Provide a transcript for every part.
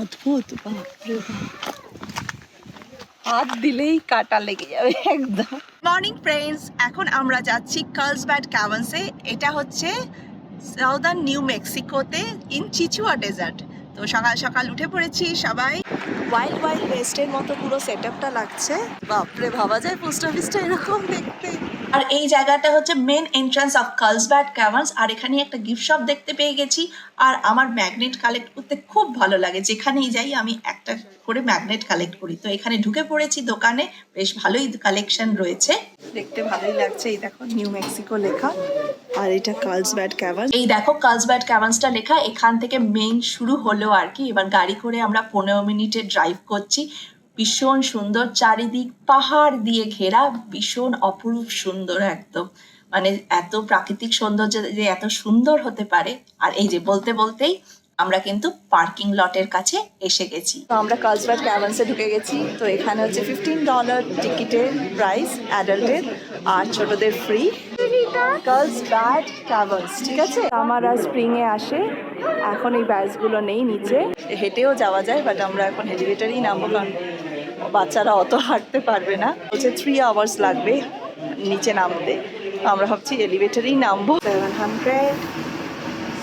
অদ্ভুত, বাপরে বাপ, হাত দিলেই কাটা লেগে যাবে একদম। মর্নিং ফ্রেন্ডস, এখন আমরা যাচ্ছি কার্লসব্যাড ক্যাভার্নসে। এটা হচ্ছে সাউদার্ন নিউ মেক্সিকোতে ইন চিচুয়া ডেজার্ট। তো সকাল সকাল উঠে পড়েছি সবাই। ওয়াইল্ড ওয়েস্টের মতো পুরো সেট আপটা লাগছে। বাপরে, ভাবা যায় পোস্ট অফিসটা এরকম দেখতে। আর এই জায়গাটা হচ্ছে মেন এন্ট্রান্স অফ কার্লসব্যাড ক্যাভার্নস। আর এখানে একটা গিফট শপ দেখতে পেয়ে গেছি। আর আমার ম্যাগনেট কালেক্ট করতে খুব ভালো লাগে, যেখানেই যাই আমি একটা করে ম্যাগনেট কালেক্ট করি। তো এখানে ঢুকে পড়েছি দোকানে, বেশ ভালোই কালেকশন রয়েছে, দেখতে ভালোই লাগছে। এই দেখো নিউ মেক্সিকো লেখা, আর এটা কার্লসব্যাড ক্যাভার্নস। এই দেখো কার্লসব্যাড ক্যাভার্নসটা লেখা, এখান থেকে মেইন শুরু হলো আর কি। এবার গাড়ি করে আমরা 15 মিনিটে ড্রাইভ করছি। ভীষণ সুন্দর, চারিদিক পাহাড় দিয়ে ঘেরা, ভীষণ অপরূপ সুন্দর একদম। মানে এত প্রাকৃতিক সৌন্দর্য যে এত সুন্দর হতে পারে। আর এই যে বলতে বলতেই আমরা কিন্তু পার্কিং লটের কাছে এসে গেছি। তো আমরা কার্লসব্যাড ক্যাভার্নসে ঢুকে গেছি। তো এখানে হচ্ছে $15 টিকিটের প্রাইস অ্যাডাল্টের, আর ছোটদের ফ্রি। কার্লসব্যাড ক্যাভার্নস, ঠিক আছে। আমার আর স্প্রিংয়ে আসে, এখন এই ব্যাগগুলো নেই নিচে, হেঁটেও যাওয়া যায়, বাট আমরা এখন এলিভেটরেই নামবো, কারণ বাচ্চারা অত হাঁটতে পারবে না। হচ্ছে 3 আওয়ার্স লাগবে নিচে নামতে। আমরা ভাবছি এলিভেটরেই নামবো। 700,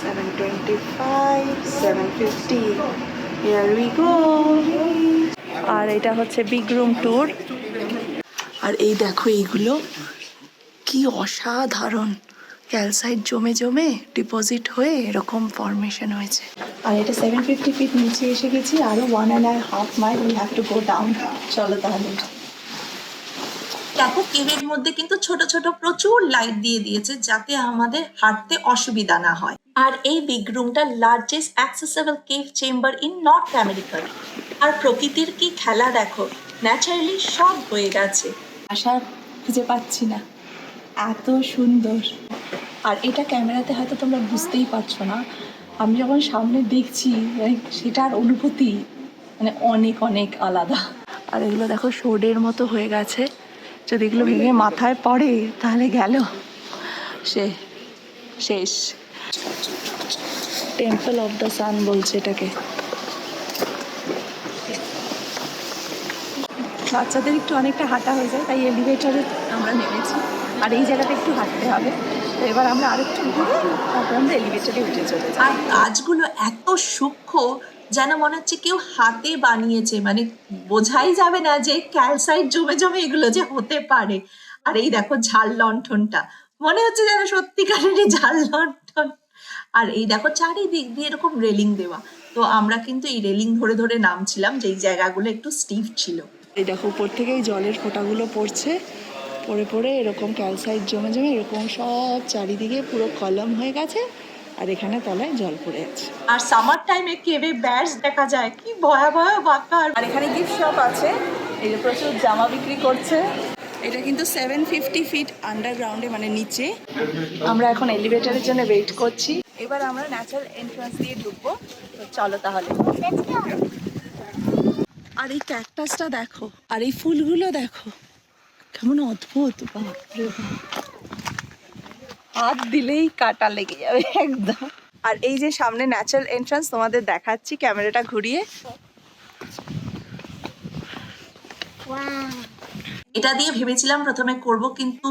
725, 750, here we go। আর এটা হচ্ছে বিগ রুম ট্যুর। আর এই দেখো এইগুলো কি অসাধারণ, ক্যালসাইট জমে জমে ডিপোজিট হয়ে এরকম ফর্মেশন হয়েছে। আর এটা 750 ফিট নিচে এসে গেছি, আরো 1.5 mile we have to go down. চলো তাহলে। দেখো কেভের মধ্যে কিন্তু ছোট ছোট প্রচুর লাইট দিয়ে দিয়েছে, যাতে আমাদের হাঁটতে অসুবিধা না হয়। আর এই বিগ রুমটা largest accessible cave chamber in north আমেরিকার। আর প্রকৃতির কি খেলা দেখো, ন্যাচারালি সব হয়ে গেছে, আশা খুঁজে পাচ্ছি না, এত সুন্দর। আর এটা ক্যামেরাতে হয়তো তোমরা বুঝতেই পারছো না, আমি যখন সামনে দেখছি সেটার অনুভূতি মানে অনেক অনেক আলাদা। আর এগুলো দেখো শোডের মতো হয়ে গেছে, যদি এগুলো ভেঙে মাথায় পড়ে তাহলে গেল, শেষ। টেম্পল অফ দ্য সান বলছে এটাকে। বাচ্চাদের একটু অনেকটা হাঁটা হয়ে যায়, তাই এলিভেটরে আমরা নেমেছি। আর এই জায়গাটা একটু হাঁটতে হবে, তো এবার আমরা আরেকটু ঘুরে তারপর আমরা এলিভেটরে উঠে চলে যাই। আর কাজগুলো এত সূক্ষ্ম, যেন মনে হচ্ছে কেউ হাতে বানিয়েছে, মানে বোঝাই যাবে না যে ক্যালসাইট জমে জমে এগুলো যে হতে পারে। আর এই দেখো ঝাল লণ্ঠনটা, মনে হচ্ছে যেন সত্যিকারেরই ঝাল লণ্ঠন। আর এই দেখো চারিদিক দিয়ে এরকম রেলিং দেওয়া। তো আমরা কিন্তু এই রেলিং ধরে ধরে নামছিলাম, যেই জায়গাগুলো একটু স্টিফ ছিল। এই দেখো উপর থেকে এই জলের ফোঁটাগুলো পড়ছে, পড়ে পড়ে এরকম ক্যালসাইট জমে জমে এরকম সব চারিদিকে পুরো কলম হয়ে গেছে, আর এখানে তলায় জল পড়ে আছে। আর সামার টাইমে কেভে ব্যাটস দেখা যায়, কি ভয়াবহ ব্যাপার। আর এখানে গিফট শপ আছে, এই যে প্রচুর জামা বিক্রি করছে। এটা কিন্তু 750 ফিট আন্ডারগ্রাউন্ডে, মানে নিচে। আমরা এখন এলিভেটরের জন্য ওয়েট করছি। এবার আমরা ন্যাচারাল এন্ট্রান্স দিয়ে ঢুকবো, তো চলো তাহলে। আর এই ক্যাকটাসটা দেখো, আর এই ফুলগুলো দেখো কেমন অদ্ভুত, বাপরে বাপ, হাত দিলেই কাটা লেগে যাবে একদম। আর এই যে সামনে ন্যাচারাল এন্ট্রান্স, তোমাদের দেখাচ্ছি ক্যামেরাটা ঘুরিয়ে। এটা দিয়ে ভেবেছিলাম প্রথমে করব, কিন্তু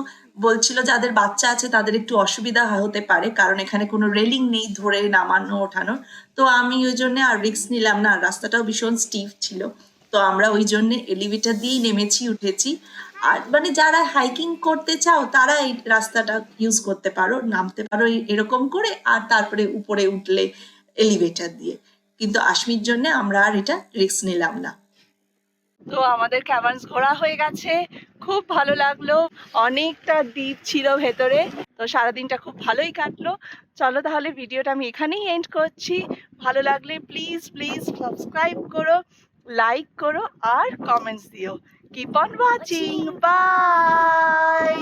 বলছিল যাদের বাচ্চা আছে তাদের একটু অসুবিধা হতে পারে, কারণ এখানে কোনো রেলিং নেই ধরে নামানো ওঠানো। তো আমি ওই জন্য আর রিস্ক নিলাম না, রাস্তাটাও ভীষণ স্টিফ ছিল। তো আমরা ওই জন্য এলিভেটর দিয়েই নেমেছি, উঠেছি। আর মানে যারা হাইকিং করতে চাও তারা এই রাস্তাটা ইউজ করতে পারো, নামতে পারো এরকম করে, আর তারপরে উপরে উঠলে এলিভেটর দিয়ে। কিন্তু আশমির জন্য আমরা আর এটা রিস্ক নিলাম না। তো আমাদের ক্যাভার্নস ঘোরা হয়ে গেছে, খুব ভালো লাগলো, অনেকটা দ্বীপ ছিল ভেতরে। তো সারাদিনটা খুব ভালোই কাটলো। চলো তাহলে ভিডিওটা আমি এখানেই এন্ড করছি। ভালো লাগলে প্লিজ প্লিজ সাবস্ক্রাইব করো, লাইক করো আর কমেন্টস দিও। Keep on watching, by.